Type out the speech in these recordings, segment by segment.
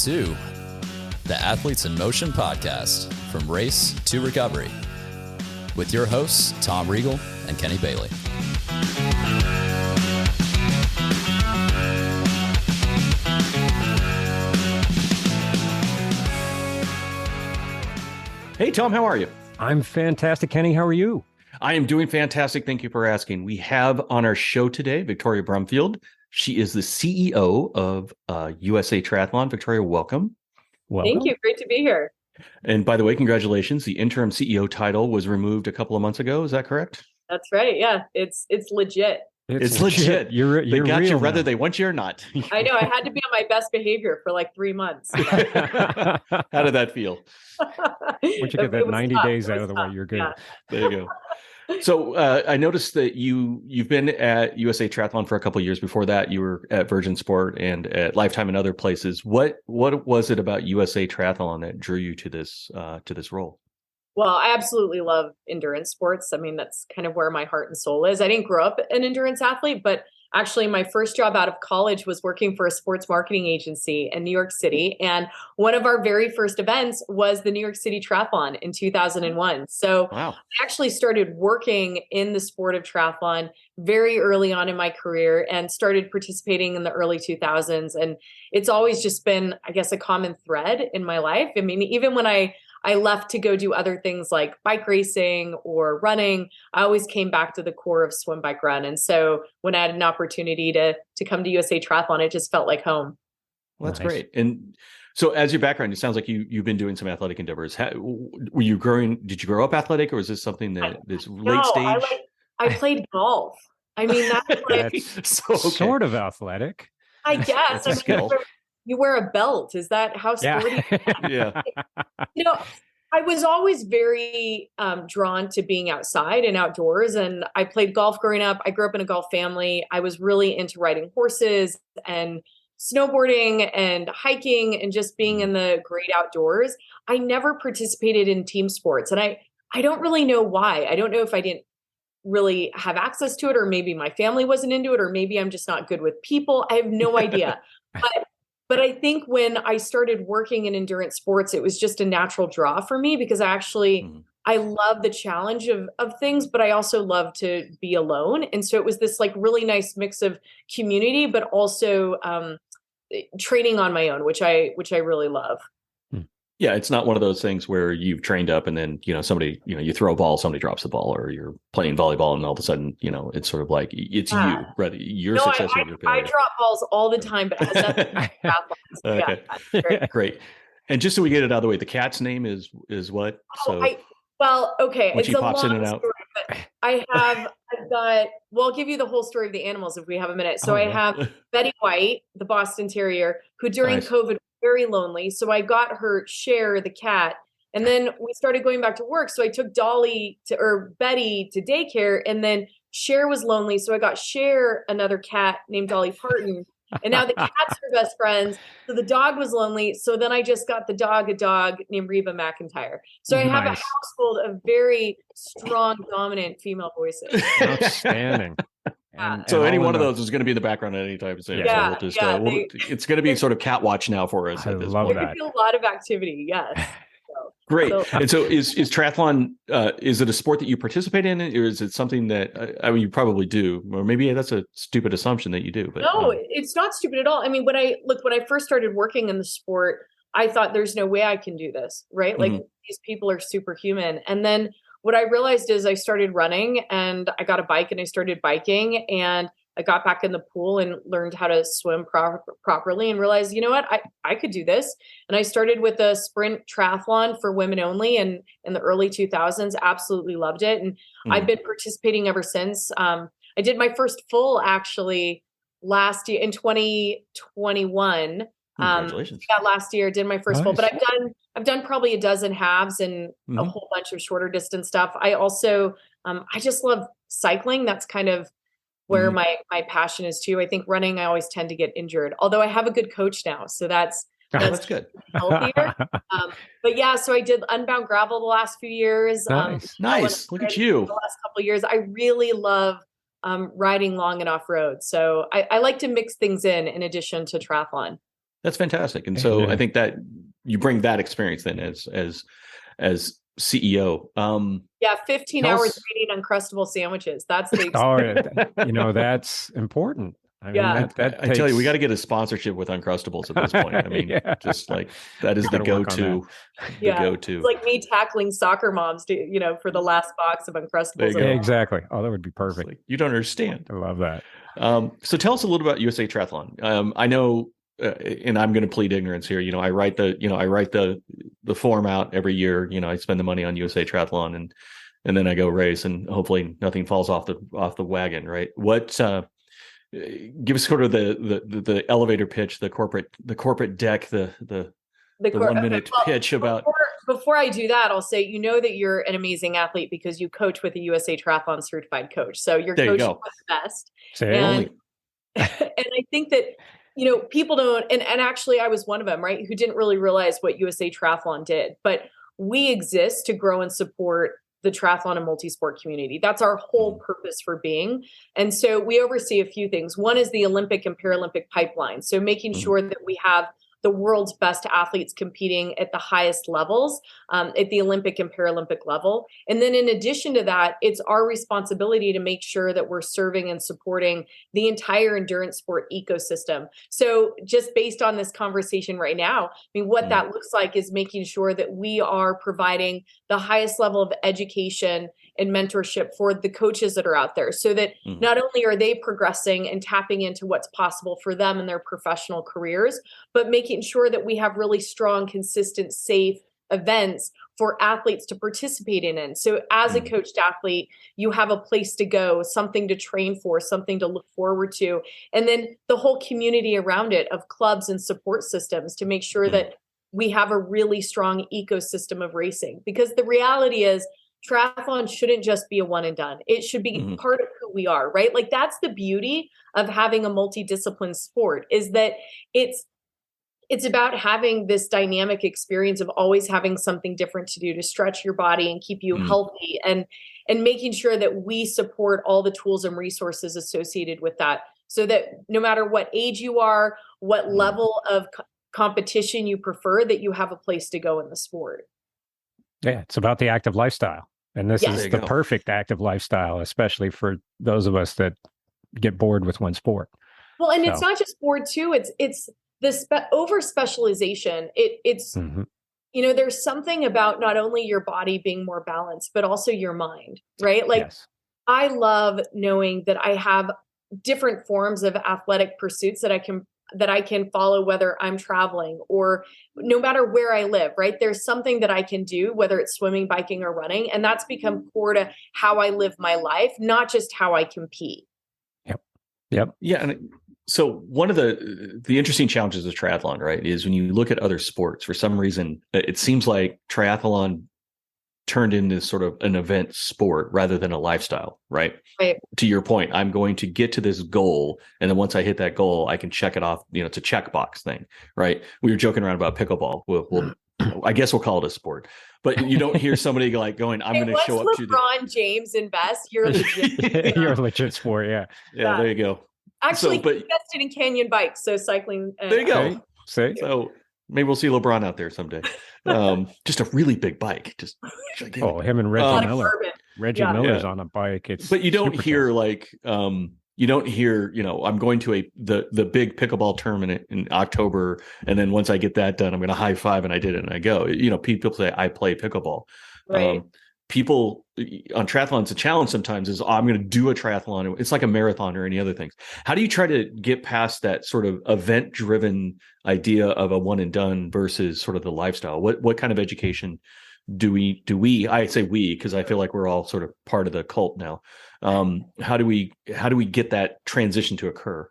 to the Athletes in Motion podcast, From Race to Recovery, with your hosts, Tom Riegel and Kenny Bailey. Hey, Tom, how are you? I'm fantastic. Kenny, how are you? I am doing fantastic. Thank you for asking. We have on our show today, Victoria Brumfield. She is the CEO of USA Triathlon. Victoria, welcome. Thank you. Great to be here. And by the way, congratulations. The interim CEO title was removed a couple of months ago. Is that correct? That's right. Yeah, it's legit. It's legit. You're got real you whether now. they want you or not. I know. I had to be on my best behavior for like 3 months. How did that feel? Once you get that 90 days out of the way, you're good. Yeah. There you go. So I noticed that you've been at USA Triathlon for a couple of years. Before that, you were at Virgin Sport and at Lifetime and other places. What was it about USA Triathlon that drew you to this role? Well, I absolutely love endurance sports. I mean, that's kind of where my heart and soul is. I didn't grow up an endurance athlete, but actually my first job out of college was working for a sports marketing agency in New York City. And one of our very first events was the New York City Triathlon in 2001. So Wow. I actually started working in the sport of triathlon very early on in my career and started participating in the early 2000s. And it's always just been, I guess, a common thread in my life. I mean, even when I left to go do other things like bike racing or running, I always came back to the core of swim, bike, run. And so when I had an opportunity to come to USA Triathlon, it just felt like home. Well, that's Nice. great. And so as your background, it sounds like you've been doing some athletic endeavors. Were you did you grow up athletic, or is this something that is late stage? I played golf. I mean, that's like, That's So, okay. sort of athletic. I guess. That's a I mean, skill. you wear a belt. Is that how sporty? Yeah. You know, I was always very drawn to being outside and outdoors. And I played golf growing up. I grew up in a golf family. I was really into riding horses and snowboarding and hiking and just being in the great outdoors. I never participated in team sports. And I don't really know why. I don't know if I didn't really have access to it, or maybe my family wasn't into it, or maybe I'm just not good with people. I have no idea. But I think when I started working in endurance sports, it was just a natural draw for me because I love the challenge of things, but I also love to be alone. And so it was this like really nice mix of community, but also training on my own, which I really love. Yeah, it's not one of those things where you've trained up and then, somebody, you throw a ball, somebody drops the ball, or you're playing volleyball and all of a sudden, it's sort of like it's you, rather your success or your failure. I drop balls all the time, but it has nothing to do with triathlons. Okay. Yeah, sure. Great. And just so we get it out of the way, the cat's name is what? Okay. When It's she a pops long in and out. story, but I'll give you the whole story of the animals if we have a minute. So I have Betty White, the Boston Terrier, who during Nice. COVID was very lonely. So I got her Cher, the cat, and then we started going back to work. So I took Betty to daycare, and then Cher was lonely. So I got Cher another cat named Dolly Parton. And now the cats are best friends. So the dog was lonely. So then I just got a dog named Reba McEntire. So I have a Nice. household of very strong, dominant female voices. Outstanding. So any all one in of the- those is going to be in the background at any time soon. Yeah, So yeah, it's going to be sort of cat watch now for us. I At this love point. There that. could be a lot of activity. Yes. Great. So- And so is triathlon, is it a sport that you participate in, or is it something that, you probably do, or maybe that's a stupid assumption that you do, but No, it's not stupid at all. I mean, when I first started working in the sport, I thought there's no way I can do this, right? Like these people are superhuman. And then what I realized is I started running and I got a bike and I started biking and I got back in the pool and learned how to swim properly and realized, you know what, I could do this. And I started with a sprint triathlon for women only in the early 2000s, absolutely loved it. And I've been participating ever since. I did my first full actually last year in 2021. congratulations. Last year did my first full, Nice. but I've done probably a dozen halves and a whole bunch of shorter distance stuff. I also, I just love cycling. That's kind of where my passion is too. I think running, I always tend to get injured, although I have a good coach now. So that's That's good. healthier. But yeah, so I did Unbound Gravel the last few years. Nice. Look at you. The last couple of years. I really love riding long and off road. So I like to mix things in addition to triathlon. That's fantastic. And so I think that you bring that experience then as CEO. 15 hours eating Uncrustable sandwiches. That's the experience. That's important. I mean, I tell you, we got to get a sponsorship with Uncrustables at this point. I mean, just like that is the go-to. The go-to. It's like me tackling soccer moms for the last box of Uncrustables. Exactly. Oh, that would be perfect. Like, you don't understand. I love that. So tell us a little about USA Triathlon. I know, and I'm going to plead ignorance here. I write the form out every year. I spend the money on USA Triathlon, and then I go race, and hopefully nothing falls off the wagon. Right? What? Give us sort of the elevator pitch, the corporate deck, the 1 minute pitch about. Before I do that, I'll say that you're an amazing athlete because you coach with a USA Triathlon certified coach. So you're coaching with the best. And I think that people don't, and actually I was one of them, right, who didn't really realize what USA Triathlon did, but we exist to grow and support the triathlon and multi-sport community. That's our whole purpose for being. And so we oversee a few things. One is the Olympic and Paralympic pipeline. So making sure that we have the world's best athletes competing at the highest levels, at the Olympic and Paralympic level. And then in addition to that, it's our responsibility to make sure that we're serving and supporting the entire endurance sport ecosystem. So just based on this conversation right now, what that looks like is making sure that we are providing the highest level of education and mentorship for the coaches that are out there, so that not only are they progressing and tapping into what's possible for them in their professional careers, but making sure that we have really strong, consistent, safe events for athletes to participate in. So as a coached athlete, you have a place to go, something to train for, something to look forward to, and then the whole community around it of clubs and support systems to make sure that we have a really strong ecosystem of racing. Because the reality is, triathlon shouldn't just be a one and done. It should be part of who we are, right? Like that's the beauty of having a multidiscipline sport, is that it's about having this dynamic experience of always having something different to do to stretch your body and keep you healthy, and making sure that we support all the tools and resources associated with that, so that no matter what age you are, what level of competition you prefer, that you have a place to go in the sport. Yeah, it's about the active lifestyle. And this is the perfect active lifestyle, especially for those of us that get bored with one sport. Well, and it's not just bored too. It's this over specialization. It's there's something about not only your body being more balanced, but also your mind, right? Like I love knowing that I have different forms of athletic pursuits that I can follow, whether I'm traveling or no matter where I live, right? There's something that I can do, whether it's swimming, biking, or running. And that's become core to how I live my life, not just how I compete. Yep. Yeah. And so one of the interesting challenges of triathlon, right, is when you look at other sports, for some reason, it seems like triathlon turned into sort of an event sport rather than a lifestyle, right? To your point, I'm going to get to this goal, and then once I hit that goal, I can check it off. It's a checkbox thing, right? We were joking around about pickleball. We'll I guess we'll call it a sport, but you don't hear somebody like going, "I'm going to show up to LeBron James invest." You're legit. You're a legit sport, yeah. There you go. Actually, he invested in Canyon bikes, so cycling. There you go. See? So maybe we'll see LeBron out there someday. Just a really big bike. Just him and Reggie Miller. Reggie Miller's on a bike. But you don't hear I'm going to the big pickleball tournament in October, and then once I get that done, I'm going to high five and I did it and I go. People say I play pickleball. Right. People on triathlon, it's a challenge sometimes is I'm going to do a triathlon. It's like a marathon or any other things. How do you try to get past that sort of event driven idea of a one and done versus sort of the lifestyle? What kind of education do we, I say we, because I feel like we're all sort of part of the cult now. How do we get that transition to occur?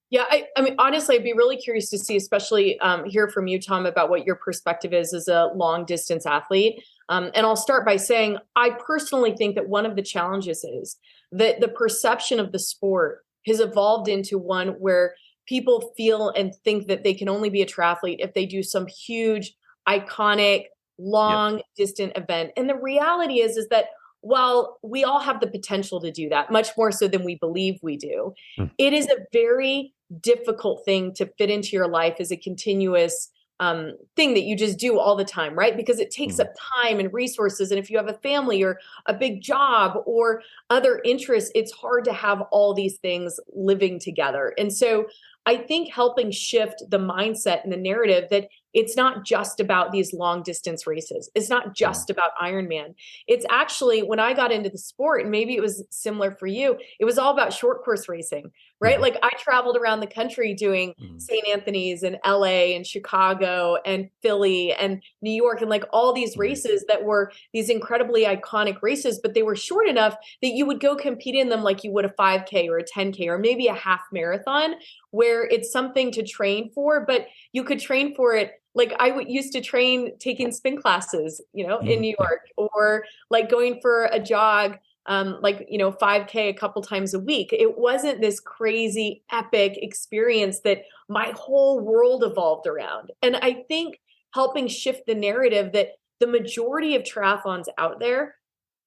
Yeah, I mean, honestly, I'd be really curious to see, especially hear from you, Tom, about what your perspective is as a long distance athlete. And I'll start by saying, I personally think that one of the challenges is that the perception of the sport has evolved into one where people feel and think that they can only be a triathlete if they do some huge, iconic, long distant event. And the reality is that while we all have the potential to do that, much more so than we believe we do, it is a very difficult thing to fit into your life as a continuous thing that you just do all the time, right? Because it takes up time and resources. And if you have a family or a big job or other interests, it's hard to have all these things living together. And so I think helping shift the mindset and the narrative that it's not just about these long distance races. It's not just about Ironman. It's actually, when I got into the sport, and maybe it was similar for you, it was all about short course racing, right? Like I traveled around the country doing St. Anthony's and LA and Chicago and Philly and New York and like all these races that were these incredibly iconic races, but they were short enough that you would go compete in them like you would a 5K or a 10K or maybe a half marathon, where it's something to train for, but you could train for it. Like I used to train taking spin classes, in New York, or like going for a jog, 5K a couple times a week. It wasn't this crazy epic experience that my whole world evolved around. And I think helping shift the narrative that the majority of triathlons out there,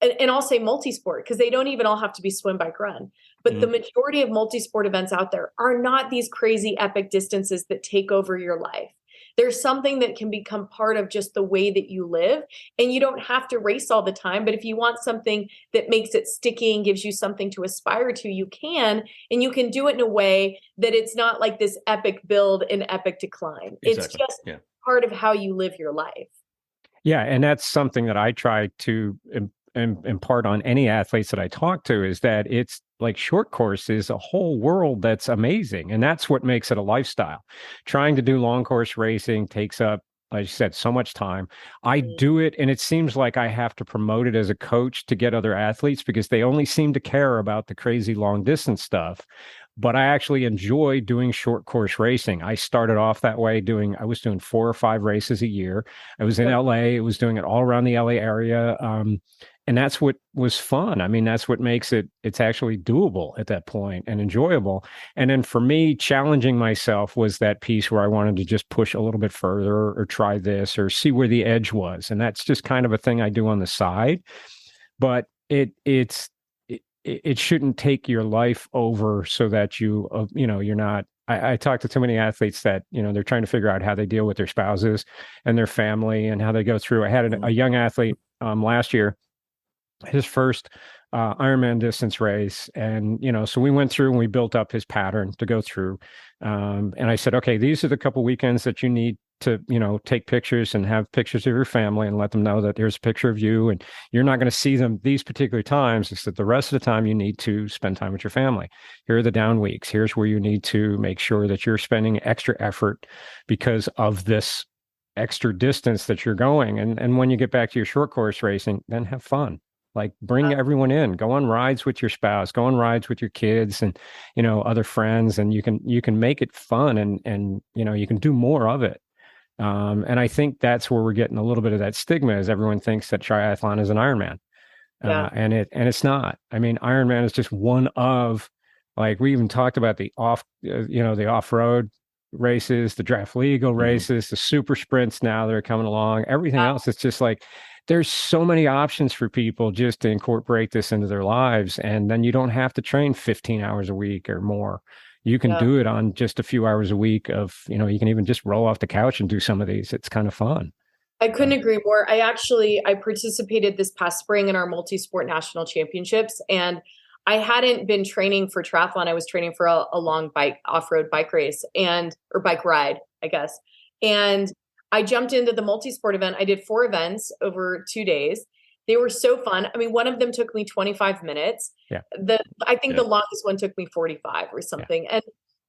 and I'll say multi-sport, because they don't even all have to be swim, bike, run. But the majority of multi-sport events out there are not these crazy epic distances that take over your life. There's something that can become part of just the way that you live. And you don't have to race all the time. But if you want something that makes it sticky and gives you something to aspire to, you can. And you can do it in a way that it's not like this epic build and epic decline. Exactly. It's just part of how you live your life. Yeah. And that's something that I try to impart on any athletes that I talk to, is that it's like short course is a whole world that's amazing. And that's what makes it a lifestyle. Trying to do long course racing takes up, like you said, so much time. I do it, and it seems like I have to promote it as a coach to get other athletes, because they only seem to care about the crazy long distance stuff. But I actually enjoy doing short course racing. I started off that way I was doing 4 or 5 races a year. I was in LA. I was doing it all around the LA area. And that's what was fun. I mean, that's what makes it's actually doable at that point and enjoyable. And then for me, challenging myself was that piece where I wanted to just push a little bit further or try this or see where the edge was. And that's just kind of a thing I do on the side. But it shouldn't take your life over so that you're not. I talk to too many athletes that, they're trying to figure out how they deal with their spouses and their family and how they go through. I had a young athlete last year, his first Ironman distance race. And, so we went through and we built up his pattern to go through. And I said, okay, these are the couple weekends that you need to, take pictures and have pictures of your family and let them know that there's a picture of you and you're not going to see them these particular times. It's that the rest of the time you need to spend time with your family. Here are the down weeks. Here's where you need to make sure that you're spending extra effort because of this extra distance that you're going. And when you get back to your short course racing, then have fun. Like bring everyone in, go on rides with your spouse, go on rides with your kids and, other friends, and you can make it fun and you can do more of it. And I think that's where we're getting a little bit of that stigma, is everyone thinks that triathlon is an Ironman. And it's not. I mean, Ironman is just one of, like, we even talked about the off-road races, the draft legal races, the super sprints now that are coming along, everything else. It's just like, there's so many options for people just to incorporate this into their lives. And then you don't have to train 15 hours a week or more. You can do it on just a few hours a week of, you can even just roll off the couch and do some of these. It's kind of fun. I couldn't agree more. I participated this past spring in our multi-sport national championships, and I hadn't been training for triathlon. I was training for a long off-road bike race or bike ride, I guess. And I jumped into the multi-sport event. I did 4 events over 2 days. They were so fun. I mean, one of them took me 25 minutes. Yeah. I think the longest one took me 45 or something. Yeah.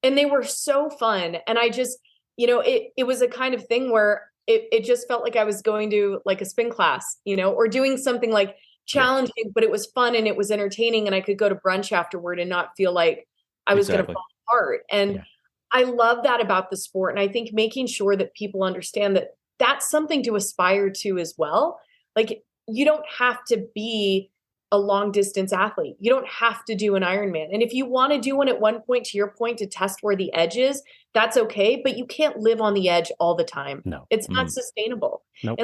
And they were so fun. And I just, it was a kind of thing where it just felt like I was going to like a spin class, or doing something like challenging, but it was fun and it was entertaining, and I could go to brunch afterward and not feel like I was going to fall apart. And I love that about the sport. And I think making sure that people understand that that's something to aspire to as well. Like, you don't have to be a long distance athlete. You don't have to do an Ironman. And if you want to do one at one point, to your point, to test where the edge is, that's okay. But you can't live on the edge all the time. No, it's not sustainable. Nope.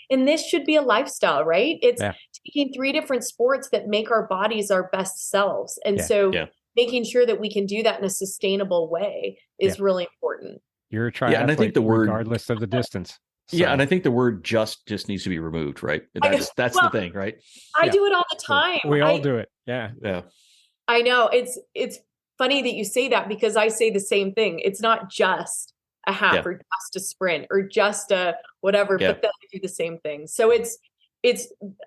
And this should be a lifestyle, right? It's taking 3 different sports that make our bodies our best selves. And making sure that we can do that in a sustainable way is really important. You're a triathlete, and I think the word, regardless of the distance. So. Yeah, and I think the word just needs to be removed, right? That's the thing, right? I do it all the time. We all do it. Yeah. I know. It's funny that you say that, because I say the same thing. It's not just a half or just a sprint or just a whatever, but then I do the same thing. So it's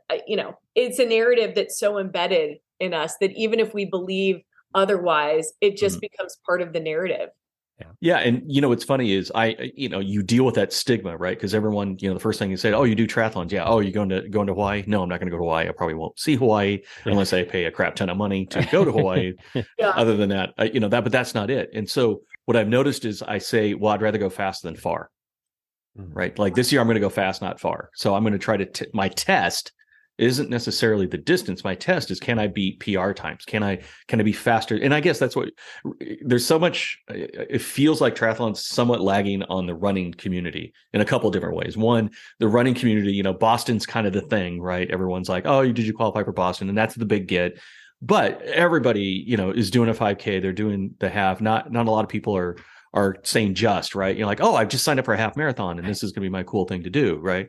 a narrative that's so embedded in us that even if we believe otherwise, it just becomes part of the narrative. Yeah. And, what's funny is you deal with that stigma, right? Because everyone, the first thing you say, oh, you do triathlons. Yeah. Oh, you're going to Hawaii? No, I'm not going to go to Hawaii. I probably won't see Hawaii unless I pay a crap ton of money to go to Hawaii. Other than that, but that's not it. And so what I've noticed is I say, well, I'd rather go fast than far, right? Like this year, I'm going to go fast, not far. So I'm going to try to, my test isn't necessarily the distance. My test is, can I beat PR times? Can I be faster? And I guess that's what there's so much. It feels like triathlon's somewhat lagging on the running community in a couple of different ways. One, the running community, Boston's kind of the thing, right? Everyone's like, oh, did you qualify for Boston? And that's the big get. But everybody, is doing a 5K. They're doing the half. Not a lot of people are saying just, right? You're like, oh, I've just signed up for a half marathon and this is going to be my cool thing to do, right?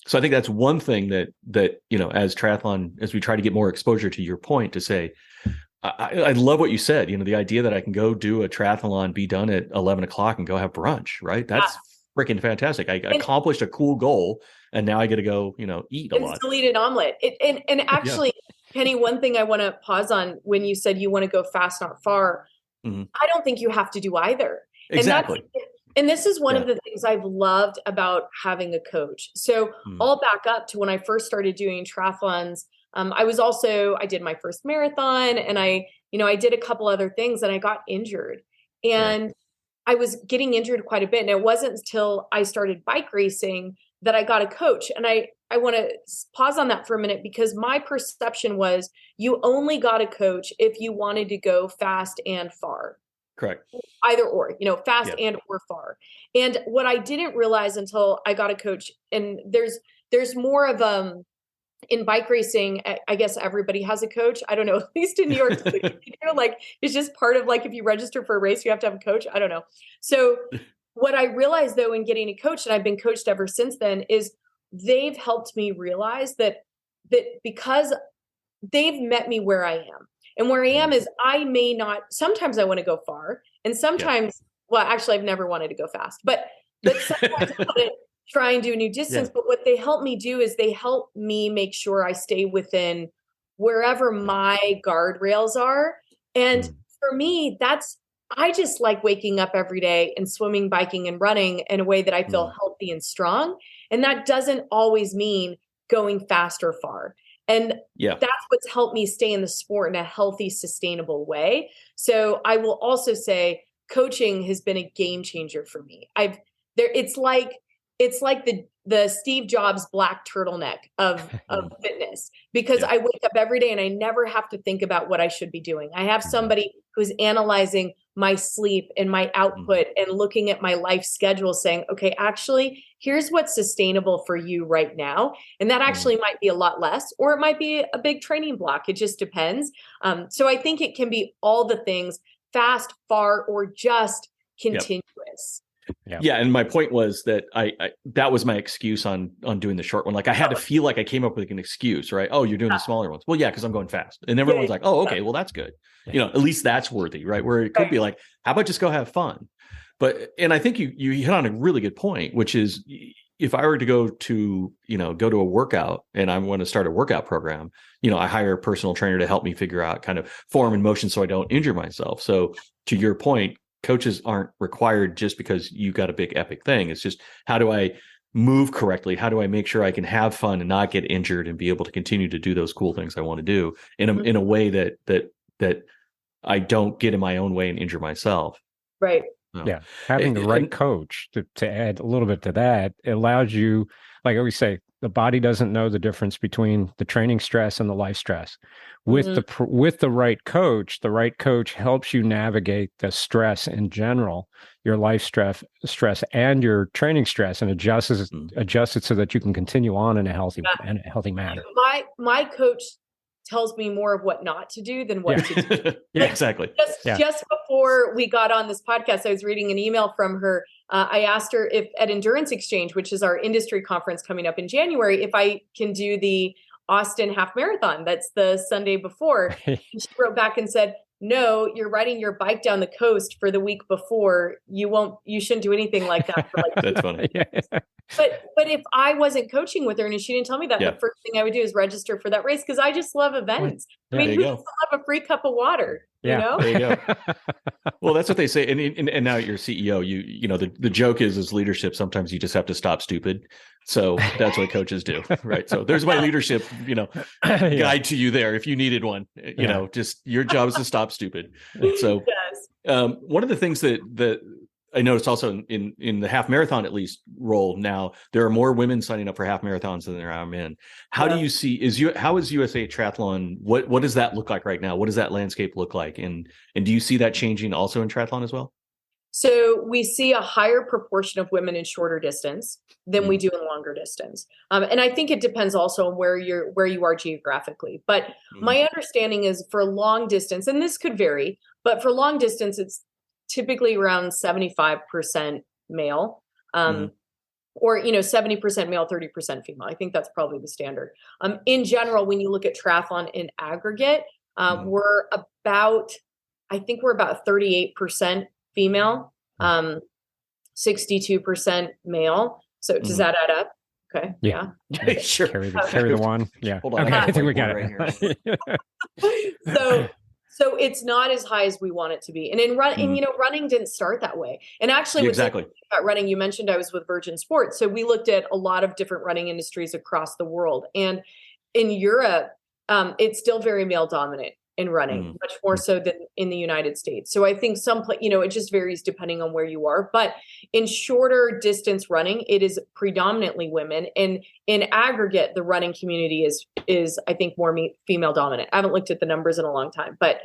So I think that's one thing that as triathlon, as we try to get more exposure, to your point, to say, I love what you said, the idea that I can go do a triathlon, be done at 11 o'clock and go have brunch, right? That's freaking fantastic. I accomplished a cool goal and now I get to go, eat a lot. Still eat an omelet. And actually, Penny, one thing I want to pause on when you said you want to go fast, not far, I don't think you have to do either. Exactly. And this is one of the things I've loved about having a coach. So I'll back up to when I first started doing triathlons. I did my first marathon and I did a couple other things and I got injured and I was getting injured quite a bit. And it wasn't until I started bike racing that I got a coach. And I want to pause on that for a minute, because my perception was you only got a coach if you wanted to go fast and far. Correct. Either or, fast and or far. And what I didn't realize until I got a coach, and there's more of in bike racing, I guess everybody has a coach. I don't know, at least in New York, it's just part of if you register for a race, you have to have a coach. I don't know. So what I realized though, in getting a coach, and I've been coached ever since then, is they've helped me realize that because they've met me where I am. And where I am is I may not, sometimes I want to go far. And sometimes, well, actually, I've never wanted to go fast. But sometimes I want to try and do a new distance. But what they help me do is they help me make sure I stay within wherever my guardrails are. And for me, I just like waking up every day and swimming, biking, and running in a way that I feel healthy and strong. And that doesn't always mean going fast or far. And that's what's helped me stay in the sport in a healthy, sustainable way. So I will also say coaching has been a game changer for me. It's like the Steve Jobs black turtleneck of fitness, because I wake up every day and I never have to think about what I should be doing. I have somebody who's analyzing my sleep and my output and looking at my life schedule saying, okay, actually, here's what's sustainable for you right now. And that actually might be a lot less, or it might be a big training block. It just depends. So I think it can be all the things, fast, far, or just continuous. Yeah. And my point was that I that was my excuse on doing the short one. Like I had to feel like I came up with an excuse, right? Oh, you're doing the smaller ones. Well, yeah, because I'm going fast. And everyone's like, oh, okay, well, that's good. At least that's worthy, right? Where it could be like, how about just go have fun? And I think you hit on a really good point, which is if I were to go to a workout and I want to start a workout program, I hire a personal trainer to help me figure out kind of form and motion so I don't injure myself. So to your point, coaches aren't required just because you got a big epic thing. It's just, how do I move correctly? How do I make sure I can have fun and not get injured and be able to continue to do those cool things I want to do in a way that I don't get in my own way and injure myself. Right. So, yeah. Having the right coach to add a little bit to that, it allows you, like I always say, the body doesn't know the difference between the training stress and the life stress. With the right coach helps you navigate the stress in general, your life stress and your training stress, and adjusts it so that you can continue on in a healthy manner. My coach tells me more of what not to do than what to do. Yeah, exactly. Just before we got on this podcast, I was reading an email from her. I asked her if at Endurance Exchange, which is our industry conference coming up in January, if I can do the Austin half marathon. That's the Sunday before. And she wrote back and said, no, you're riding your bike down the coast for the week before. You shouldn't do anything like that. For like That's funny. But if I wasn't coaching with her and if she didn't tell me that, the first thing I would do is register for that race because I just love events. I mean, who doesn't love a free cup of water? You know? There you go. Well, that's what they say. And now you're CEO. You know, the joke is leadership. Sometimes you just have to stop stupid. So that's what coaches do, right? So there's my leadership, guide to you there if you needed one. You know, just your job is to stop stupid. So one of the things that I noticed also in the half marathon, at least, role now, there are more women signing up for half marathons than there are men. How do you see how is USA Triathlon? What does that look like right now? What does that landscape look like? And do you see that changing also in triathlon as well? So we see a higher proportion of women in shorter distance than we do in longer distance. And I think it depends also on where you are geographically. But my understanding is for long distance, and this could vary, but for long distance, it's typically around 75% male, or 70% male, 30% female. I think that's probably the standard. In general, when you look at triathlon in aggregate, we're about 38% female, 62% male. So does that add up? Okay. Yeah. Sure. Carry the one. Yeah. Hold on. Okay. I think we got it. Right So it's not as high as we want it to be. And running didn't start that way. And actually, exactly about running, you mentioned I was with Virgin Sports. So we looked at a lot of different running industries across the world. And in Europe, it's still very male dominant in running, much more so than in the United States. So I think it just varies depending on where you are. But in shorter distance running, it is predominantly women. And in aggregate, the running community is I think more female dominant. I haven't looked at the numbers in a long time, but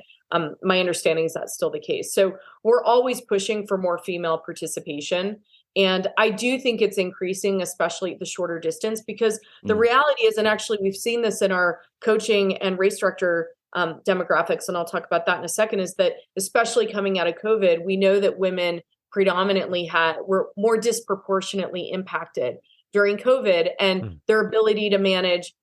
my understanding is that's still the case. So we're always pushing for more female participation. And I do think it's increasing, especially at the shorter distance, because the reality is, and actually we've seen this in our coaching and race director demographics, and I'll talk about that in a second, is that especially coming out of COVID, we know that women predominantly were more disproportionately impacted during COVID, and their ability to manage,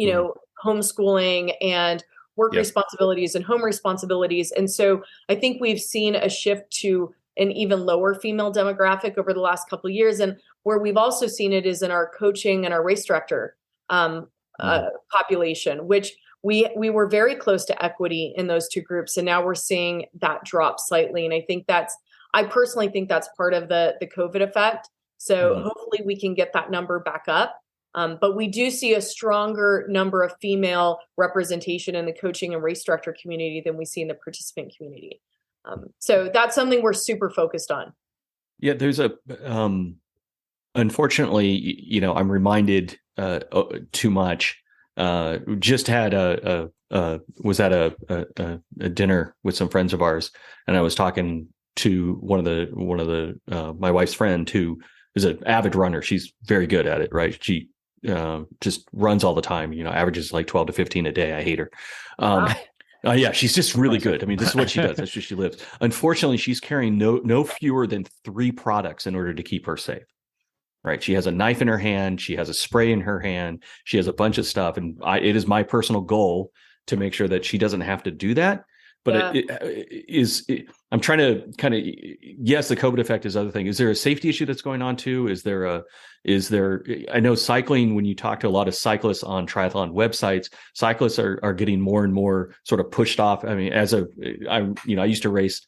homeschooling and work responsibilities and home responsibilities. And so I think we've seen a shift to an even lower female demographic over the last couple of years. And where we've also seen it is in our coaching and our race director population, which we were very close to equity in those two groups. And now we're seeing that drop slightly. And I personally think that's part of the COVID effect. So hopefully we can get that number back up. But we do see a stronger number of female representation in the coaching and race director community than we see in the participant community. So that's something we're super focused on. Yeah, there's unfortunately, I'm reminded too much. Just had was at a dinner with some friends of ours, and I was talking to one of the my wife's friend who is an avid runner. She's very good at it, right? She just runs all the time. Averages like 12 to 15 a day. I hate her. Yeah, she's just really good. I mean, this is what she does. That's just she lives. Unfortunately, she's carrying no fewer than 3 products in order to keep her safe. Right. She has a knife in her hand. She has a spray in her hand. She has a bunch of stuff. And it is my personal goal to make sure that she doesn't have to do that. But I'm trying to kind of, yes, the COVID effect is other thing. Is there a safety issue that's going on too? I know cycling, when you talk to a lot of cyclists on triathlon websites, cyclists are getting more and more sort of pushed off. I mean, I used to race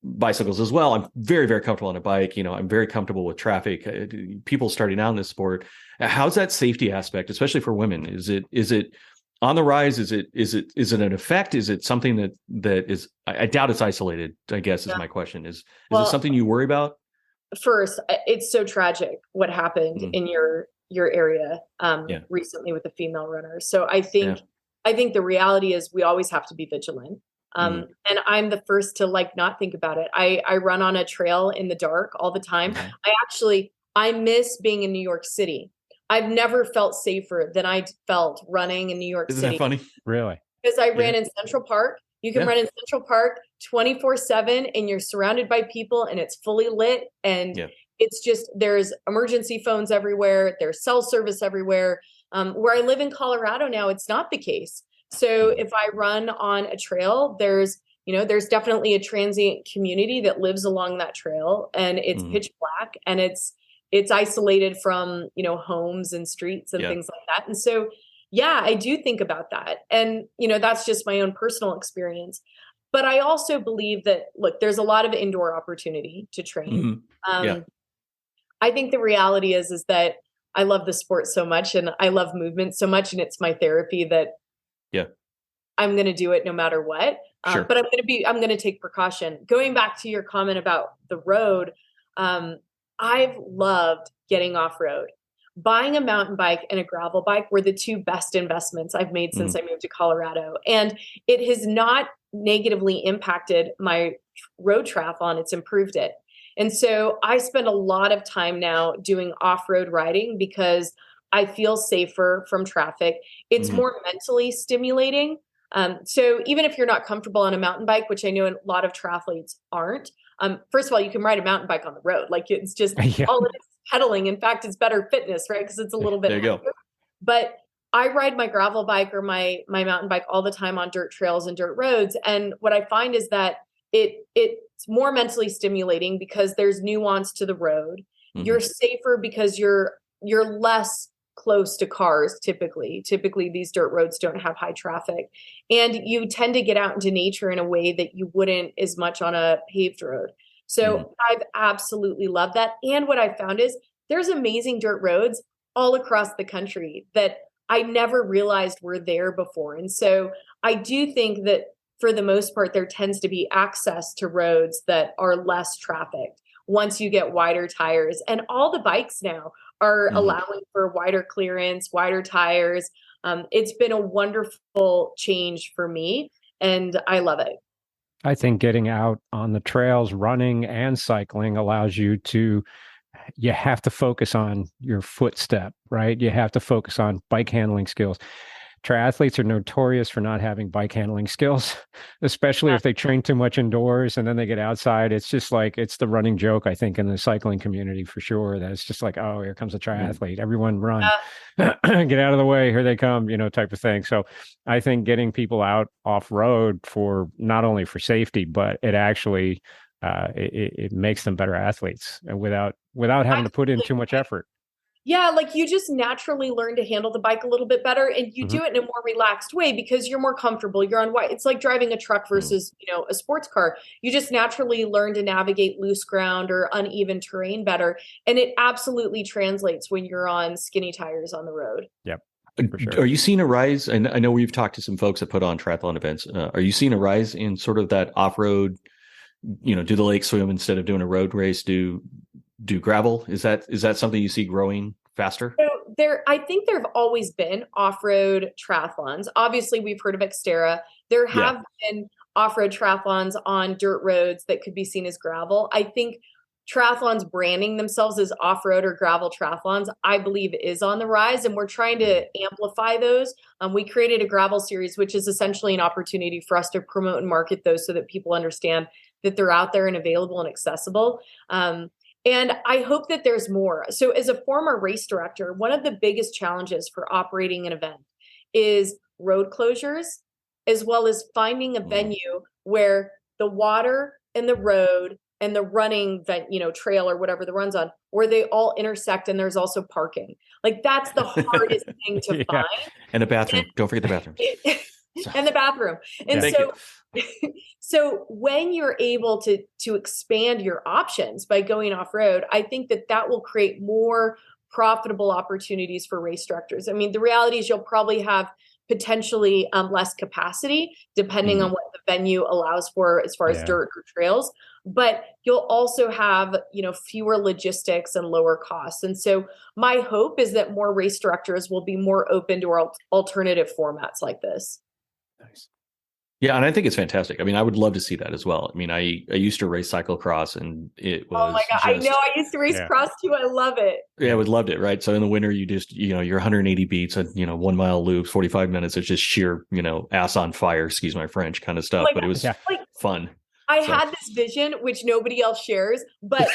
bicycles as well. I'm very, very comfortable on a bike. I'm very comfortable with traffic. People starting out in this sport. How's that safety aspect, especially for women? Is it on the rise? Is it an effect? Is it something that is? I doubt it's isolated, I guess is my question. Is it something you worry about? First, it's so tragic what happened in your area recently with the female runner. So I think the reality is we always have to be vigilant. And I'm the first to not think about it. I run on a trail in the dark all the time. I miss being in New York City I've never felt safer than I felt running in New York Isn't City. that funny? Really? Because I ran in Central Park. You can run in Central Park 24/7 and you're surrounded by people and it's fully lit. And it's just, there's emergency phones everywhere. There's cell service everywhere. Where I live in Colorado now, it's not the case. So if I run on a trail, there's definitely a transient community that lives along that trail, and it's pitch black and it's isolated from, homes and streets and things like that. And so, I do think about that. And, that's just my own personal experience. But I also believe that, look, there's a lot of indoor opportunity to train. I think the reality is that I love the sport so much and I love movement so much, and it's my therapy that I'm going to do it no matter what. But I'm going to take precaution. Going back to your comment about the road, I've loved getting off road. Buying a mountain bike and a gravel bike were the two best investments I've made since I moved to Colorado. And it has not negatively impacted my road triathlon. It's improved it. And so I spend a lot of time now doing off-road riding because I feel safer from traffic. It's more mentally stimulating. So even if you're not comfortable on a mountain bike, which I know a lot of triathletes aren't, first of all, you can ride a mountain bike on the road. Like, it's just all it is pedaling. In fact, it's better fitness, right? Because it's a little bit. There you go. But I ride my gravel bike or my mountain bike all the time on dirt trails and dirt roads. And what I find is that it's more mentally stimulating because there's nuance to the road. You're safer because you're less close to cars. Typically these dirt roads don't have high traffic, and you tend to get out into nature in a way that you wouldn't as much on a paved road. So I've absolutely loved that. And what I found is there's amazing dirt roads all across the country that I never realized were there before. And so I do think that for the most part, there tends to be access to roads that are less trafficked once you get wider tires. And all the bikes now are allowing for wider clearance, wider tires. It's been a wonderful change for me, and I love it. I think getting out on the trails, running and cycling allows you have to focus on your footstep, right? You have to focus on bike handling skills. Triathletes are notorious for not having bike handling skills, especially if they train too much indoors and then they get outside. It's just like, it's the running joke, I think, in the cycling community for sure, that it's just like, oh, here comes a triathlete. Everyone run, get out of the way. Here they come, type of thing. So I think getting people out off road for not only for safety, but it actually, it makes them better athletes without having to put in too much effort. Yeah, like you just naturally learn to handle the bike a little bit better, and you do it in a more relaxed way because you're more comfortable. You're on white. It's like driving a truck versus, a sports car. You just naturally learn to navigate loose ground or uneven terrain better. And it absolutely translates when you're on skinny tires on the road. Yep. For sure. Are you seeing a rise? And I know we've talked to some folks that put on triathlon events. Are you seeing a rise in sort of that off-road, do the lake swim instead of doing a road race, do gravel? Is that something you see growing faster? So I think there have always been off-road triathlons. Obviously, we've heard of Xterra. There have been off-road triathlons on dirt roads that could be seen as gravel. I think triathlons branding themselves as off-road or gravel triathlons, I believe, is on the rise, and we're trying to amplify those. We created a gravel series, which is essentially an opportunity for us to promote and market those so that people understand that they're out there and available and accessible. And I hope that there's more. So as a former race director, one of the biggest challenges for operating an event is road closures, as well as finding a venue where the water and the road and the running trail or whatever the run's on, where they all intersect and there's also parking. Like, that's the hardest thing to find. And a bathroom. Don't forget the bathroom. And the bathroom. And so when you're able to expand your options by going off road, I think that will create more profitable opportunities for race directors. I mean, the reality is you'll probably have potentially less capacity depending on what the venue allows for as far as dirt or trails, but you'll also have, fewer logistics and lower costs. And so my hope is that more race directors will be more open to alternative formats like this. Nice. Yeah, and I think it's fantastic. I mean, I would love to see that as well. I mean, I used to race cyclocross, and it Oh my was God. I know. I used to race cross too. I love it. I would loved it, right? So in the winter, you just, you're 180 beats and, 1 mile loops, 45 minutes. It's just sheer, ass on fire, excuse my French kind of stuff. But it was fun. I had this vision, which nobody else shares, but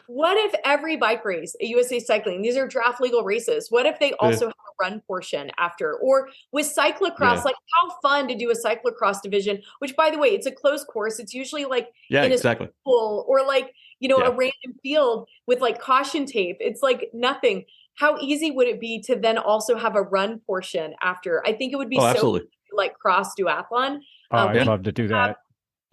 what if every bike race at USA Cycling, these are draft legal races, what if they also have a run portion after? Or with cyclocross, like how fun to do a cyclocross division, which by the way, it's a closed course. It's usually like in a school or like, a random field with like caution tape. It's like nothing. How easy would it be to then also have a run portion after? I think it would be so easy, like cross duathlon. I'd love to do that.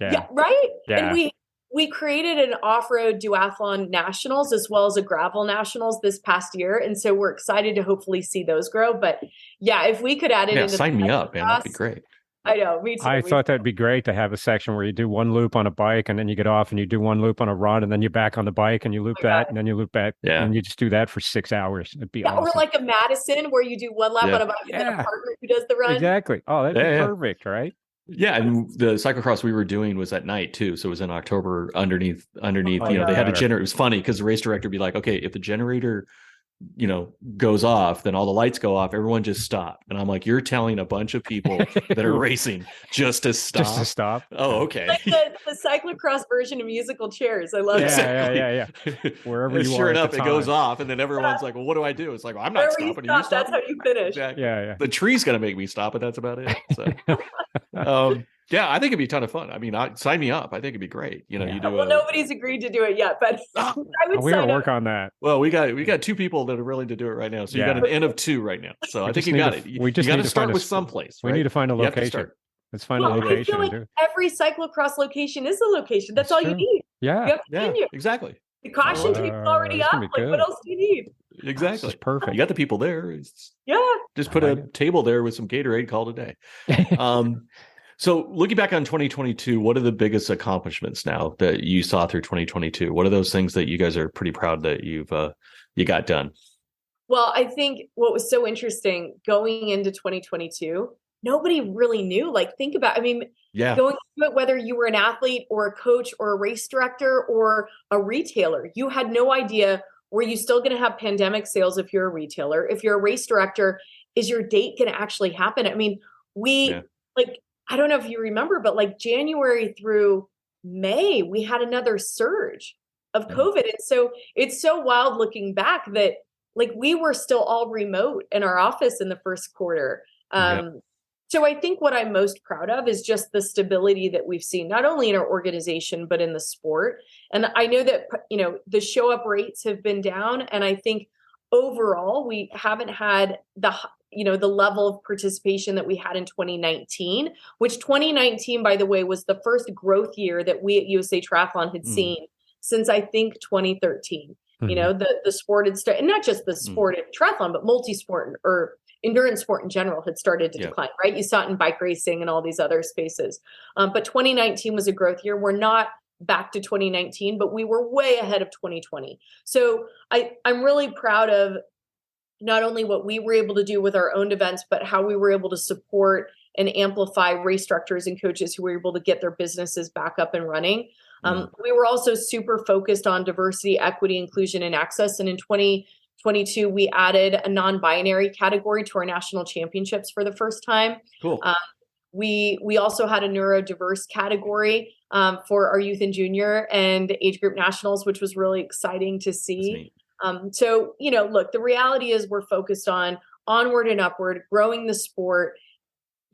Yeah. Right. Yeah. And we created an off-road duathlon nationals as well as a gravel nationals this past year. And so we're excited to hopefully see those grow. But yeah, if we could add it into sign me up, man. That'd be great. I know. Me too. I thought that'd be great to have a section where you do one loop on a bike and then you get off and you do one loop on a run and then you're back on the bike and you loop and then you loop back. Yeah. And you just do that for 6 hours. It'd be awesome. Or like a Madison where you do one lap on a bike and then a partner who does the run. Exactly. Oh, that'd be perfect, right? Yeah, and the cyclocross we were doing was at night too, so it was in October. Underneath, they had a generator. It was funny because the race director would be like, "Okay, if the generator, goes off, then all the lights go off. Everyone just stop." And I'm like, "You're telling a bunch of people that are racing just to stop? Just to stop? Oh, okay." Like the cyclocross version of musical chairs. I love it. Yeah. Wherever you sure enough, it goes off, and then everyone's like, "Well, what do I do?" It's like, well, "I'm not stopping. You stop. That's how you finish." Exactly. Yeah. The tree's gonna make me stop, and that's about it. So. Yeah, I think it'd be a ton of fun. I mean, sign me up. I think it'd be great. You do. Well, nobody's agreed to do it yet, but I would. We gotta work on that. Well, we got 2 people that are willing to do it right now. So you got an N of 2 right now. So I think you got it. You got to start with someplace. We need to find a location. Let's find a location. I feel like every cyclocross location is a location. That's all you need. Yeah. Exactly. The caution tape is already up. Like, what else do you need? Exactly. It's perfect. You got the people there. Yeah. Just put a table there with some Gatorade, call it a day. So looking back on 2022, what are the biggest accomplishments now that you saw through 2022? What are those things that you guys are pretty proud that you got done? Well, I think what was so interesting going into 2022, nobody really knew. Like, think about, going into it, whether you were an athlete or a coach or a race director or a retailer, you had no idea, were you still going to have pandemic sales if you're a retailer? If you're a race director, is your date going to actually happen? I mean, I don't know if you remember, but like January through May, we had another surge of COVID. And so it's so wild looking back that like we were still all remote in our office in the first quarter. So I think what I'm most proud of is just the stability that we've seen, not only in our organization, but in the sport. And I know that, the show up rates have been down. And I think overall, we haven't had the level of participation that we had in 2019, which 2019, by the way, was the first growth year that we at USA Triathlon had seen since I think 2013. The sport had started, and not just the sport in triathlon, but multi-sport or endurance sport in general had started to decline, right? You saw it in bike racing and all these other spaces. But 2019 was a growth year. We're not back to 2019, but we were way ahead of 2020. So I'm really proud of not only what we were able to do with our own events, but how we were able to support and amplify race directors and coaches who were able to get their businesses back up and running. We were also super focused on diversity, equity, inclusion, and access. And in 2022, we added a non-binary category to our national championships for the first time. Cool. We also had a neurodiverse category for our youth and junior and age group nationals, which was really exciting to see. So, look, the reality is we're focused on onward and upward, growing the sport,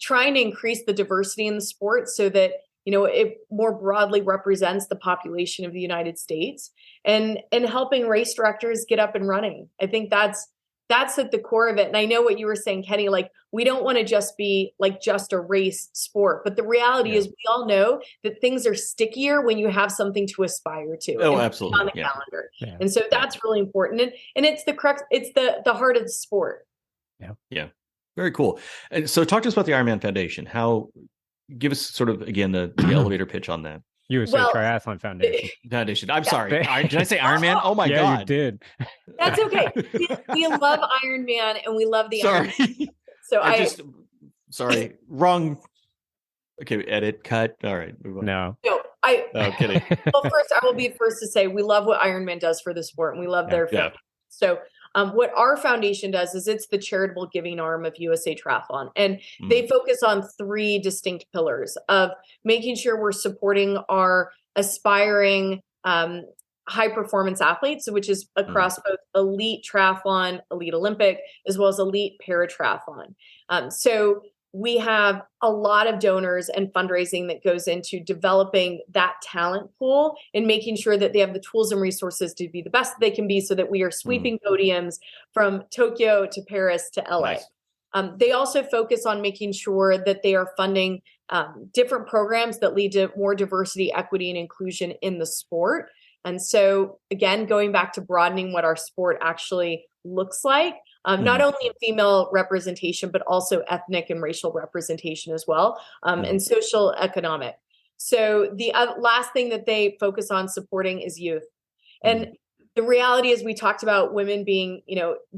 trying to increase the diversity in the sport so that, it more broadly represents the population of the United States and helping race directors get up and running. I think that's at the core of it. And I know what you were saying, Kenny, like we don't want to just be like just a race sport, but the reality is we all know that things are stickier when you have something to aspire to. Oh, absolutely. On the calendar. Yeah. And so that's really important. And it's the the heart of the sport. Yeah. Very cool. And so talk to us about the Ironman Foundation. Give us sort of, again, the elevator pitch on that. USA Triathlon Foundation. I'm sorry. Did I say Ironman? Oh my God. You did. That's okay. We love Ironman and we love the Ironman. So sorry. Wrong Okay, edit, cut. All right, move on. No. No, Oh, kidding. well, first, I will be first to say we love what Ironman does for the sport, and we love their Yeah. foundation. So, what our foundation does is it's the charitable giving arm of USA Triathlon, and they focus on 3 distinct pillars of making sure we're supporting our aspiring high performance athletes, which is across both elite triathlon, elite Olympic, as well as elite paratriathlon. So we have a lot of donors and fundraising that goes into developing that talent pool and making sure that they have the tools and resources to be the best they can be, so that we are sweeping podiums from Tokyo to Paris to LA. Nice. They also focus on making sure that they are funding different programs that lead to more diversity, equity, and inclusion in the sport. And so, again, going back to broadening what our sport actually looks like, not only in female representation, but also ethnic and racial representation as well, and social economic. So the last thing that they focus on supporting is youth. And the reality is, we talked about women being,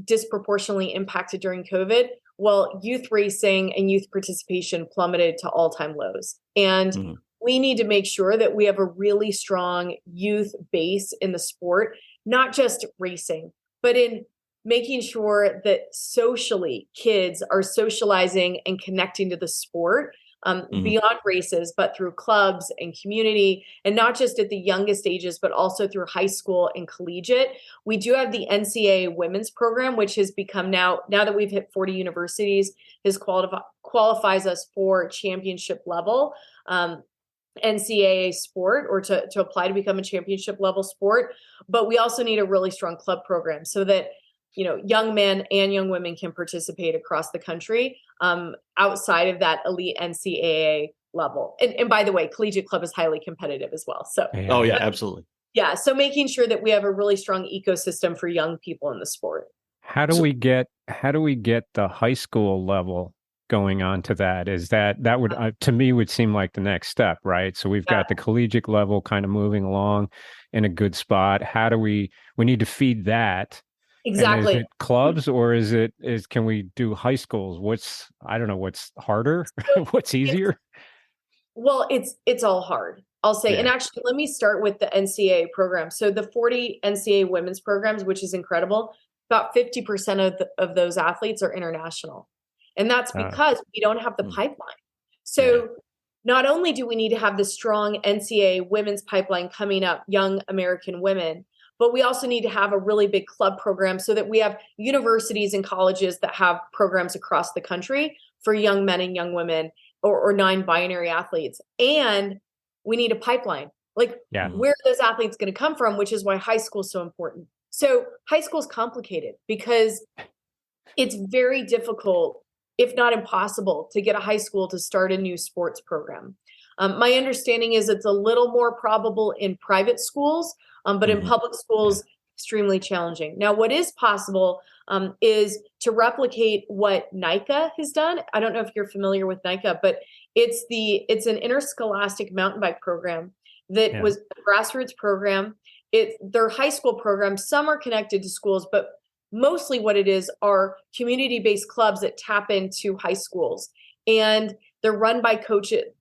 disproportionately impacted during COVID. Well, youth racing and youth participation plummeted to all-time lows. And we need to make sure that we have a really strong youth base in the sport, not just racing, but in making sure that socially kids are socializing and connecting to the sport beyond races, but through clubs and community, and not just at the youngest ages, but also through high school and collegiate. We do have the NCAA women's program, which has become now that we've hit 40 universities, qualifies us for championship level NCAA sport, or to apply to become a championship level sport. But we also need a really strong club program so that young men and young women can participate across the country outside of that elite NCAA level. And by the way, collegiate club is highly competitive as well. So, oh yeah, absolutely. Yeah. So making sure that we have a really strong ecosystem for young people in the sport. How do we get the high school level going on to that? Is that would to me would seem like the next step, right? So we've got the collegiate level kind of moving along in a good spot. How do we need to feed that? Exactly. And is it clubs, or can we do high schools? What's harder? What's easier? Well, it's all hard, I'll say. Yeah. And actually, let me start with the NCAA program. So the 40 NCAA women's programs, which is incredible, about 50% of those athletes are international. And that's because we don't have the pipeline. So not only do we need to have the strong NCAA women's pipeline coming up, young American women, but we also need to have a really big club program so that we have universities and colleges that have programs across the country for young men and young women or non-binary athletes. And we need a pipeline. Where are those athletes going to come from, which is why high school is so important. So high school is complicated because it's very difficult, if not impossible, to get a high school to start a new sports program. My understanding is it's a little more probable in private schools, but in public schools, extremely challenging. Now, what is possible is to replicate what NICA has done. I don't know if you're familiar with NICA, but it's an interscholastic mountain bike program that was a grassroots program. They're high school programs. Some are connected to schools, but mostly what it is are community-based clubs that tap into high schools. And they're run by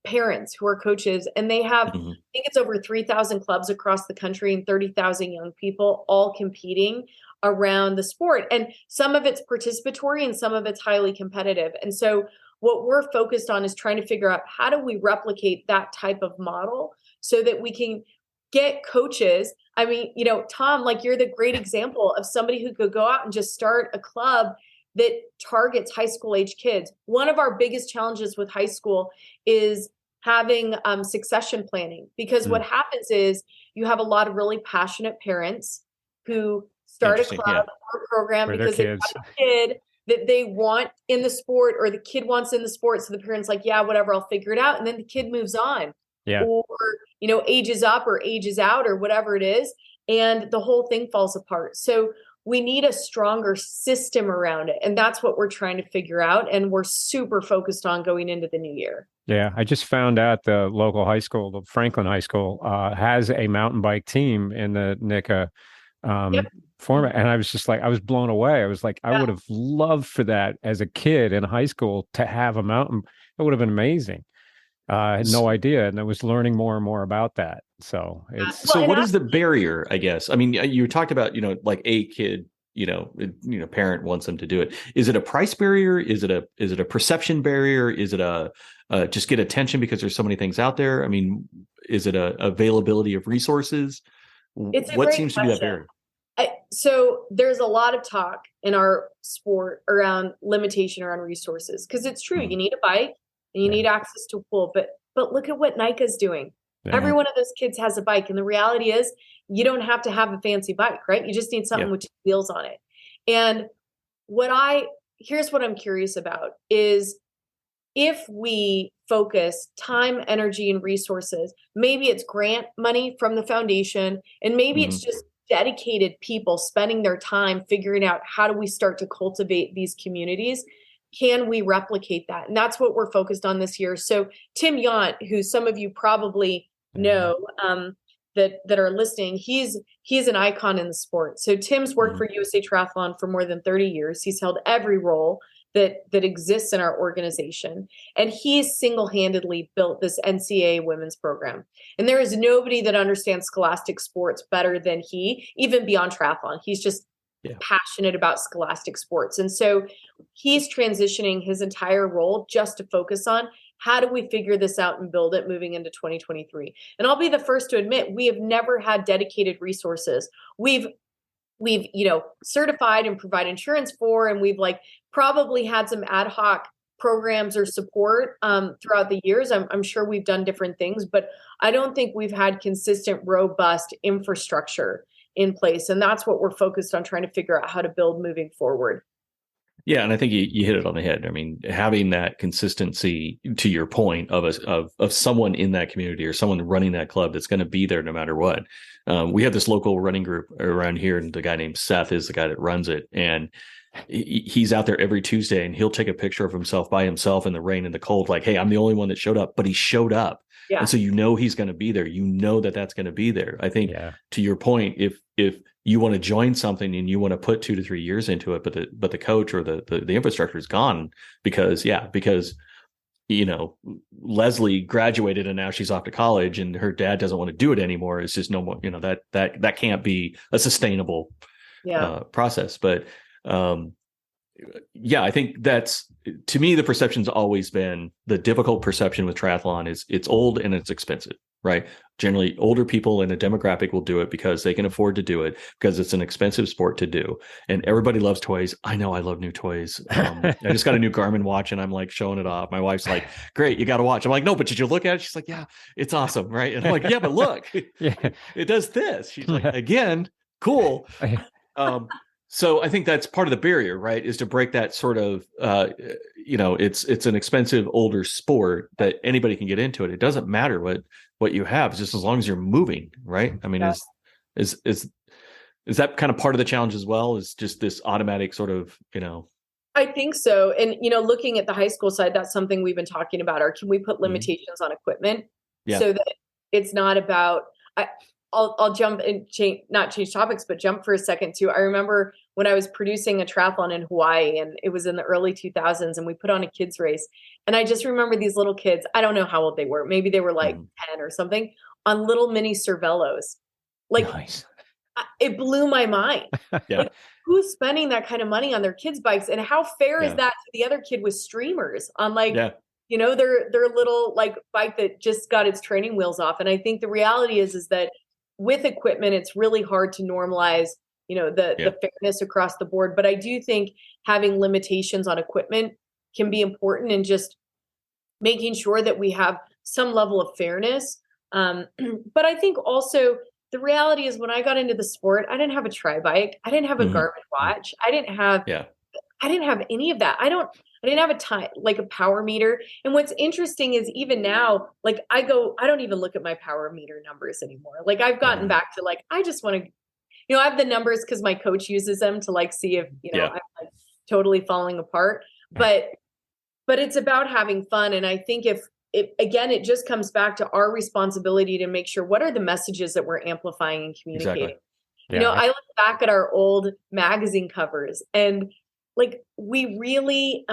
parents who are coaches, and they have, I think it's over 3,000 clubs across the country and 30,000 young people all competing around the sport. And some of it's participatory and some of it's highly competitive. And so what we're focused on is trying to figure out, how do we replicate that type of model so that we can get coaches. I mean, Tom, you're the great example of somebody who could go out and just start a club that targets high school age kids. One of our biggest challenges with high school is having succession planning, because what happens is you have a lot of really passionate parents who start a club or a program because they've got a kid that they want in the sport, or the kid wants in the sport. So the parent's like, yeah, whatever, I'll figure it out. And then the kid moves on. Yeah. Or, ages up or ages out or whatever it is. And the whole thing falls apart. So we need a stronger system around it. And that's what we're trying to figure out. And we're super focused on going into the new year. Yeah. I just found out the local high school, the Franklin High School, has a mountain bike team in the NICA format. And I was just I was blown away. I was like, I would have loved for that as a kid in high school to have a mountain. It would have been amazing. I had no idea, and I was learning more and more about that. So it's So what is the barrier, I guess? I mean, you talked about, like a kid, parent wants them to do it. Is it a price barrier? Is it a perception barrier? Is it a just get attention because there's so many things out there? I mean, is it a availability of resources? It's a What great seems to be that barrier? So there's a lot of talk in our sport around limitation around resources, because it's true. You need a bike and you need access to a pool, but look at what NICA's doing. Every one of those kids has a bike, and the reality is you don't have to have a fancy bike, right? You just need something with wheels on it. And here's what I'm curious about is, if we focus time, energy, and resources, maybe it's grant money from the foundation, and maybe it's just dedicated people spending their time figuring out how do we start to cultivate these communities. Can we replicate that? And that's what we're focused on this year. So Tim Yount, who some of you probably know, that are listening, he's an icon in the sport. So Tim's worked for USA Triathlon for more than 30 years. He's held every role that exists in our organization. And he's single-handedly built this NCAA women's program. And there is nobody that understands scholastic sports better than he, even beyond triathlon. He's just passionate about scholastic sports. And so he's transitioning his entire role just to focus on how do we figure this out and build it moving into 2023. And I'll be the first to admit, we have never had dedicated resources. We've certified and provide insurance for, and we've probably had some ad hoc programs or support throughout the years. I'm sure we've done different things, but I don't think we've had consistent, robust infrastructure in place. And that's what we're focused on trying to figure out how to build moving forward. Yeah, and I think you hit it on the head. I mean, having that consistency, to your point, of someone in that community or someone running that club that's going to be there no matter what. We have this local running group around here, and the guy named Seth is the guy that runs it, and he's out there every Tuesday, and he'll take a picture of himself by himself in the rain and the cold, like, hey, I'm the only one that showed up, but he showed up. Yeah. And so he's going to be there. That's going to be there. I think to your point, if you want to join something and you want to put 2 to 3 years into it, but the coach or the infrastructure is gone because Leslie graduated and now she's off to college and her dad doesn't want to do it anymore. It's just no more, that can't be a sustainable process. But I think that's, to me, the perception's always been, the difficult perception with triathlon is it's old and it's expensive, right? Generally, older people in a demographic will do it because they can afford to do it, because it's an expensive sport to do. And everybody loves toys. I know I love new toys. I just got a new Garmin watch and I'm like showing it off. My wife's like, great, you got a watch. I'm like, no, but did you look at it? She's like, yeah, it's awesome, right? And I'm like, yeah, but look, it does this. She's like, again, cool. So I think that's part of the barrier, right? Is to break that sort of, it's an expensive older sport that anybody can get into it. It doesn't matter what you have, just as long as you're moving, right? I mean, is that kind of part of the challenge as well? Is just this automatic sort of, I think so. And, looking at the high school side, that's something we've been talking about. Can we put limitations on equipment so that it's not about, I'll jump and not change topics, but jump for a second too. I remember when I was producing a triathlon in Hawaii, and it was in the early 2000s, and we put on a kids race. And I just remember these little kids, I don't know how old they were. Maybe they were like 10 or something, on little mini Cervelos. Nice. It blew my mind. Who's spending that kind of money on their kids' bikes? And how fair is that to the other kid with streamers on their little bike that just got its training wheels off? And I think the reality is that with equipment, it's really hard to normalize, the fairness across the board. But I do think having limitations on equipment can be important, and just making sure that we have some level of fairness. But I think also the reality is, when I got into the sport, I didn't have a tri bike. I didn't have a Garmin watch. I didn't have any of that. I didn't have a power meter. And what's interesting is, even now, I don't even look at my power meter numbers anymore. I've gotten back to I just want to, I have the numbers because my coach uses them to see if, I'm totally falling apart, but it's about having fun. And I think it just comes back to our responsibility to make sure, what are the messages that we're amplifying and communicating? Exactly. I look back at our old magazine covers, and we really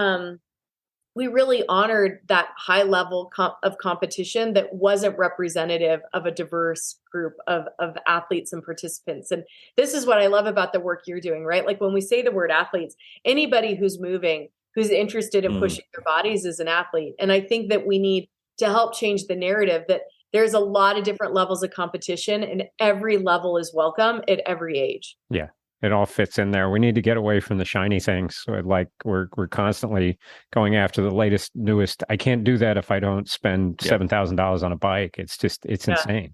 we really honored that high level of competition that wasn't representative of a diverse group of athletes and participants. And this is what I love about the work you're doing, right? Like when we say the word athletes, anybody who's moving, who's interested in pushing their bodies is an athlete. And I think that we need to help change the narrative that there's a lot of different levels of competition and every level is welcome at every age. Yeah. It all fits in there. We need to get away from the shiny things. Like we're constantly going after the latest, newest. I can't do that if I don't spend $7,000 on a bike. It's insane. It's crazy.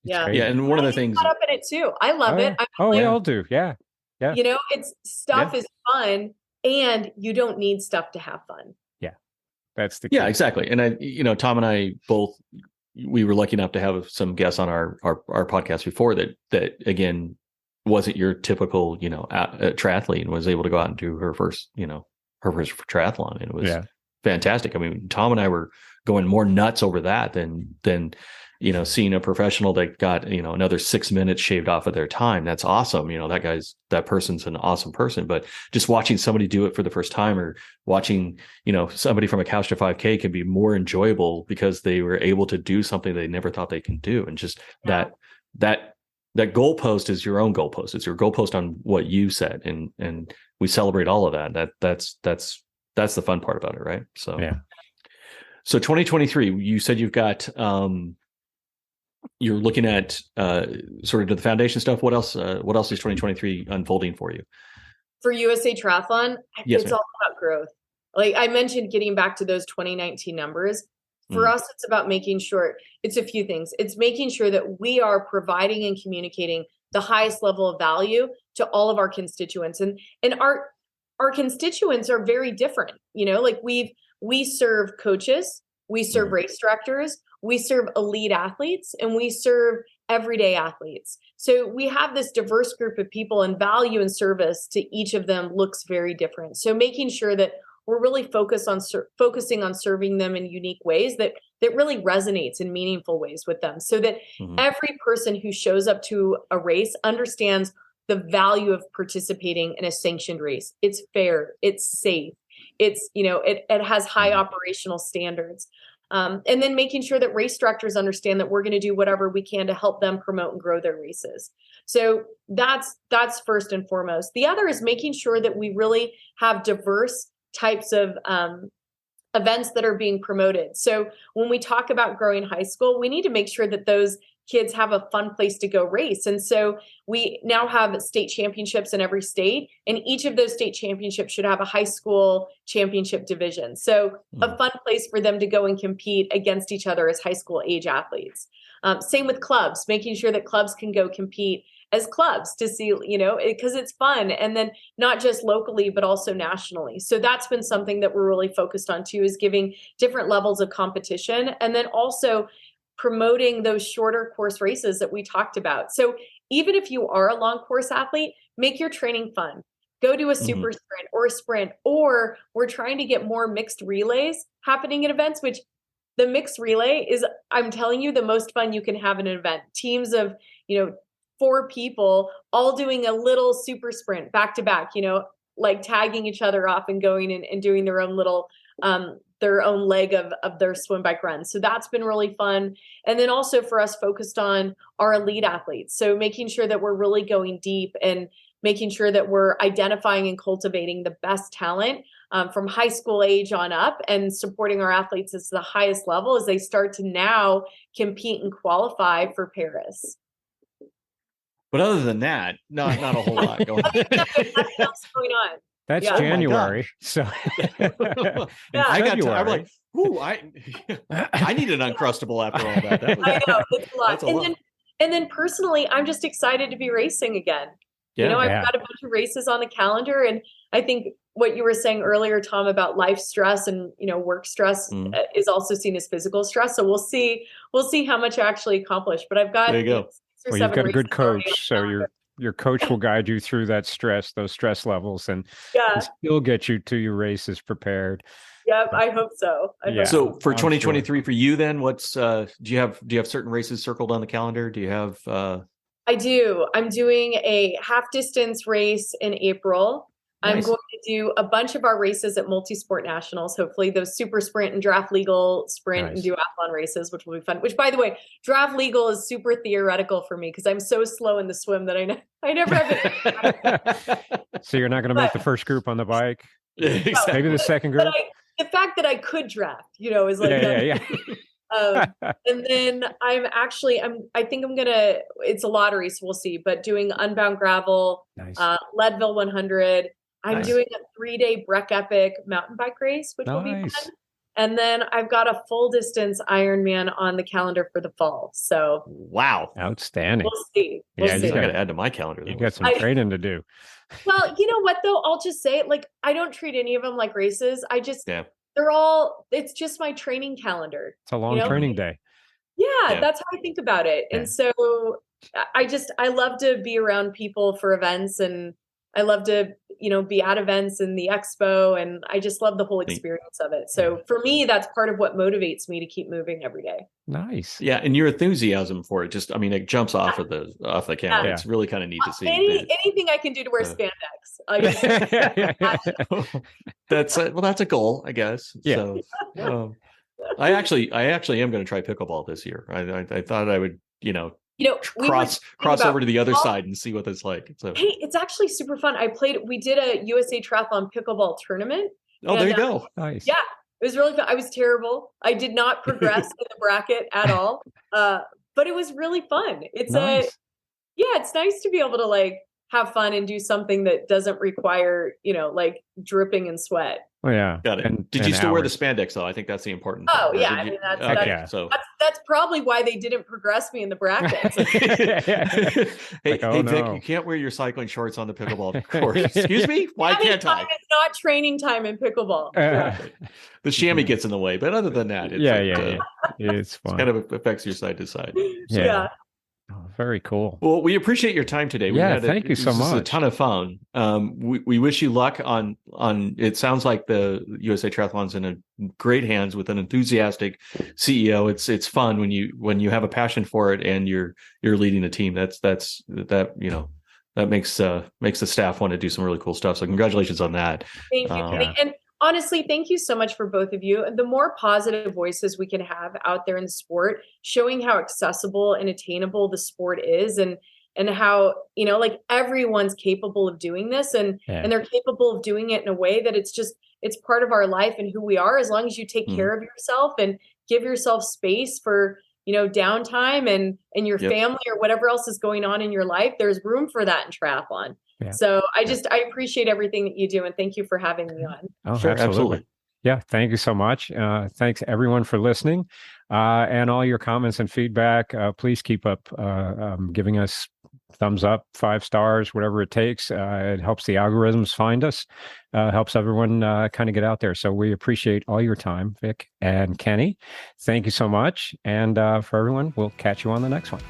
Yeah. And one of the things caught up in it too. I love it. We all do. Yeah. Yeah. You know, it's stuff is fun and you don't need stuff to have fun. Yeah. That's the key. Yeah, exactly. And Tom and I both, we were lucky enough to have some guests on our podcast before that again, wasn't your typical, triathlete and was able to go out and do her first triathlon. And it was fantastic. I mean, Tom and I were going more nuts over that than seeing a professional that got, another 6 minutes shaved off of their time. That's awesome. That person's an awesome person, but just watching somebody do it for the first time or watching, somebody from a couch to 5K can be more enjoyable because they were able to do something they never thought they can do. And just that goalpost is your own goalpost. It's your goalpost on what you said. And we celebrate all of that. That's the fun part about it. Right. So, So 2023, you said you've got, you're looking at sort of the foundation stuff. What else is 2023 unfolding for you? For USA Triathlon, yes, it's all about growth. Like I mentioned, getting back to those 2019 numbers. For us, it's about making sure it's a few things. It's making sure that we are providing and communicating the highest level of value to all of our constituents. And our constituents are very different. Like we serve coaches, we serve race directors, we serve elite athletes, and we serve everyday athletes. So we have this diverse group of people, and value and service to each of them looks very different. So making sure that we're really focusing on serving them in unique ways that really resonates in meaningful ways with them, so that every person who shows up to a race understands the value of participating in a sanctioned race. It's fair, it's safe, it's it has high operational standards, and then making sure that race directors understand that we're going to do whatever we can to help them promote and grow their races. So that's first and foremost. The other is making sure that we really have diverse types of events that are being promoted. So when we talk about growing high school, we need to make sure that those kids have a fun place to go race. And so we now have state championships in every state, and each of those state championships should have a high school championship division. So a fun place for them to go and compete against each other as high school age athletes. Same with clubs, making sure that clubs can go compete as clubs to see, because it's fun. And then not just locally, but also nationally. So that's been something that we're really focused on too, is giving different levels of competition. And then also promoting those shorter course races that we talked about. So even if you are a long course athlete, make your training fun. Go to a super sprint or a sprint, or we're trying to get more mixed relays happening at events, which the mixed relay is, I'm telling you, the most fun you can have in an event. Teams of, 4 people all doing a little super sprint back to back, like tagging each other off and going and doing their own little, their own leg of their swim bike run. So that's been really fun. And then also for us, focused on our elite athletes. So making sure that we're really going deep and making sure that we're identifying and cultivating the best talent from high school age on up, and supporting our athletes at the highest level as they start to now compete and qualify for Paris. But other than that, not a whole lot going on. Nothing else going on. That's January. So I got to, I'm like, ooh, I need an Uncrustable after all that. I know, it's a lot. And then personally, I'm just excited to be racing again. Yeah. I've got a bunch of races on the calendar, and I think what you were saying earlier, Tom, about life stress and work stress is also seen as physical stress. So we'll see how much I actually accomplish. But I've got, there you go. Well, you've got a good coach, so your coach will guide you through those stress levels, and still get you to your races prepared. Yep, I hope so. So for 2023 for you, then, what's do you have certain races circled on the calendar? Do you have? I do. I'm doing a half distance race in April. I'm Nice. going to do a bunch of our races at multi-sport nationals, hopefully those super sprint and draft legal sprint and Nice. duathlon races, which will be fun. Which, by the way, draft legal is super theoretical for me because I'm so slow in the swim that I never have it. So you're not going to make the first group on the bike? Exactly. Maybe the second group? The fact that I could draft, is like Yeah. and then I think I'm gonna, it's a lottery, so we'll see, but doing Unbound Gravel, Nice. Leadville 100. I'm Nice. doing a 3-day Breck Epic mountain bike race, which will be Nice. fun. And then I've got a full distance Ironman on the calendar for the fall. So Wow. Outstanding. we'll see. Yeah, We'll I see. got to add to my calendar. You got some training to do. Well, you know what though? I'll just say it, like, I don't treat any of them like races. It's just my training calendar. It's a long training day. Yeah, that's how I think about it. Yeah. And so I love to be around people for events, and I love to, be at events and the expo, and I just love the whole experience of it. So for me, that's part of what motivates me to keep moving every day. Nice. Yeah, and your enthusiasm for it it jumps off of the camera. Yeah. It's really kind of neat to see. Anything I can do to wear spandex. That's a goal, I guess. Yeah. So, I actually am going to try pickleball this year. I thought I would, cross over to the other side and see what it's like. So, hey, it's actually super fun. We did a USA Triathlon pickleball tournament. Oh, there you go. Nice. Yeah, it was really fun. I was terrible. I did not progress in the bracket at all. But it was really fun. It's nice. It's nice to be able to have fun and do something that doesn't require, dripping in sweat. Oh yeah. Got it. And did you still wear the spandex though? I think that's the important thing. Oh yeah. I mean, that's probably why they didn't progress me in the brackets. Hey, Vic, you can't wear your cycling shorts on the pickleball court. Excuse me? Why can't I? It's not training time in pickleball. The chamois gets in the way, but other than that, it's it's fun. It kind of affects your side to side. Yeah. Oh, very cool. Well, we appreciate your time today. Thank you so much. This is a ton of fun. We wish you luck on. It sounds like the USA Triathlon's in a great hands with an enthusiastic CEO. It's fun when you have a passion for it and you're leading a team. That makes the staff want to do some really cool stuff. So congratulations on that. Thank you. And honestly, thank you so much for both of you. The more positive voices we can have out there in the sport, showing how accessible and attainable the sport is, and how, everyone's capable of doing this, and they're capable of doing it in a way that it's part of our life and who we are, as long as you take care of yourself and give yourself space for, downtime and your family or whatever else is going on in your life. There's room for that in triathlon. Yeah. So I appreciate everything that you do, and thank you for having me on. Oh, sure, absolutely. Yeah, thank you so much. Thanks everyone for listening, and all your comments and feedback. Please keep up giving us thumbs up, 5 stars, whatever it takes. It helps the algorithms find us, helps everyone kind of get out there. So we appreciate all your time, Vic and Kenny. Thank you so much. And for everyone, we'll catch you on the next one.